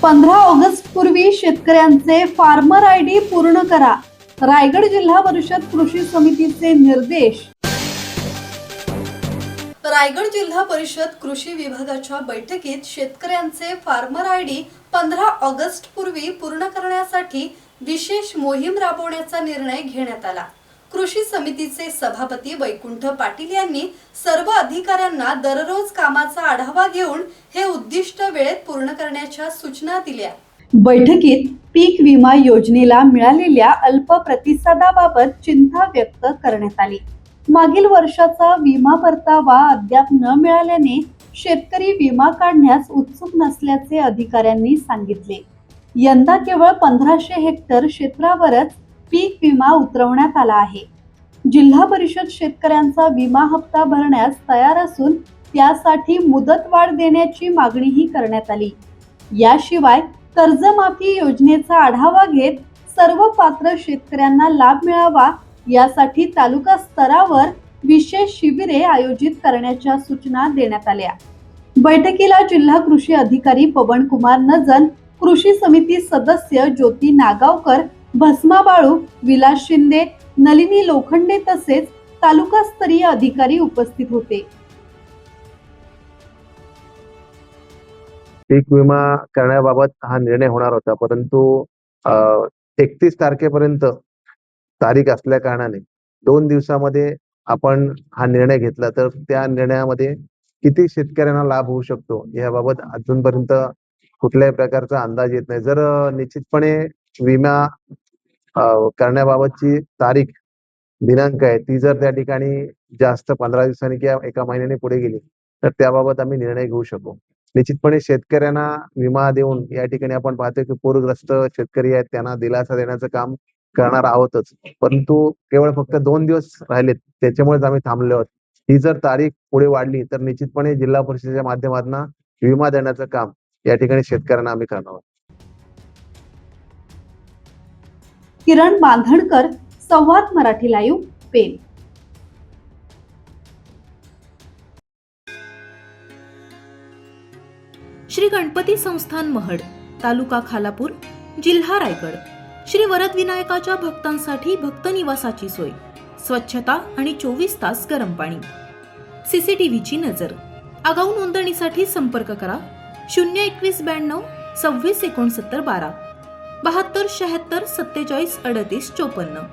15 August पूर्वी शेतकऱ्यांचे farmer ID पूर्ण करा. रायगड जिल्हा परिषद कृषी समितीचे निर्देश. रायगड जिल्हा परिषद कृषी विभागाच्या बैठकीत शेतकऱ्यांचे फार्मर आयडी 15 ऑगस्ट पूर्वी पूर्ण करण्यासाठी विशेष मोहीम राबवण्याचा निर्णय घेण्यात आला. कृषी समितीचे सभापती वैकुंठ पाटील यांनी सर्व अधिकाऱ्यांना दररोज कामाचा आढावा घेऊन हे उद्दिष्ट वेळेत पूर्ण करण्याच्या सूचना दिल्या. बैठकीत पीक विमा योजनेला मिळालेल्या अल्प प्रतिसादाबाबत चिंता व्यक्त करण्यात आली. मागील वर्षाचा विमा परतावा अद्याप न मिळाल्याने शेतकरी विमा काढण्यास उत्सुक नसल्याचे अधिकाऱ्यांनी सांगितले. यंदा केवळ 1500 हेक्टर क्षेत्रावरच पीक विमा उतरवण्यात आला आहे. जिल्हा परिषद शेतकऱ्यांचा विमा हप्ता भरण्यास तयार असून त्यासाठी मुदतवाढ देण्याची मागणीही करण्यात आली. याशिवाय कर्जमाफी योजनेचा आढावा घेत सर्व पात्र शेतकऱ्यांना लाभ मिळावा यासाठी तालुका स्तरावर विशेष शिबिरे आयोजित करण्याच्या सूचना देण्यात आल्या. बैठकीला जिल्हा कृषी अधिकारी पवन कुमार नजन, कृषी समिती सदस्य ज्योती नागावकर, भस्मा बाळू, विलास शिंदे, नलिनी लोखंडे तसेच तालुकास्तरीय अधिकारी उपस्थित होते. पीक विमा करण्याबाबत हा निर्णय होणार होता, परंतु 31 तारखेपर्यंत तारीख असल्या कारणाने 2 दिवसामध्ये आपण हा निर्णय घेतला. तर त्या निर्णयामध्ये किती शेतकऱ्यांना लाभ होऊ शकतो याबाबत अजूनपर्यंत कुठल्याही प्रकारचा अंदाज येत नाही. जर निश्चितपणे विमा करण्याबाबतची तारीख दिनांक आहे ती जर त्या ठिकाणी जास्त 15 दिवसांनी किंवा एका महिन्याने पुढे गेली तर त्याबाबत आम्ही निर्णय घेऊ शकू. निश्चितपणे शेतकऱ्यांना विमा देऊन या ठिकाणी आपण पाहतोय की पूरग्रस्त शेतकरी आहेत त्यांना दिलासा देण्याचं काम करणार आहोतच, परंतु केवळ फक्त 2 दिवस राहिलेत त्याच्यामुळेच आम्ही थांबलो आहोत. ही जर तारीख पुढे वाढली तर निश्चितपणे जिल्हा परिषदेच्या माध्यमातून विमा देण्याचं काम या ठिकाणी शेतकऱ्यांना आम्ही करणार आहोत. किरण बांधणकर, संवाद मराठी लाईव्ह, पेन. श्री गणपती संस्थान महड, तालुका खालापूर, जिल्हा रायगड. श्री वरद विनायकाच्या भक्तांसाठी भक्त निवासाची सोय, स्वच्छता आणि 24 तास गरम पाणी, सीसीटीव्हीची नजर. आगाऊ नोंदणीसाठी संपर्क करा 02192 26 69 12 72 76 47 38 54.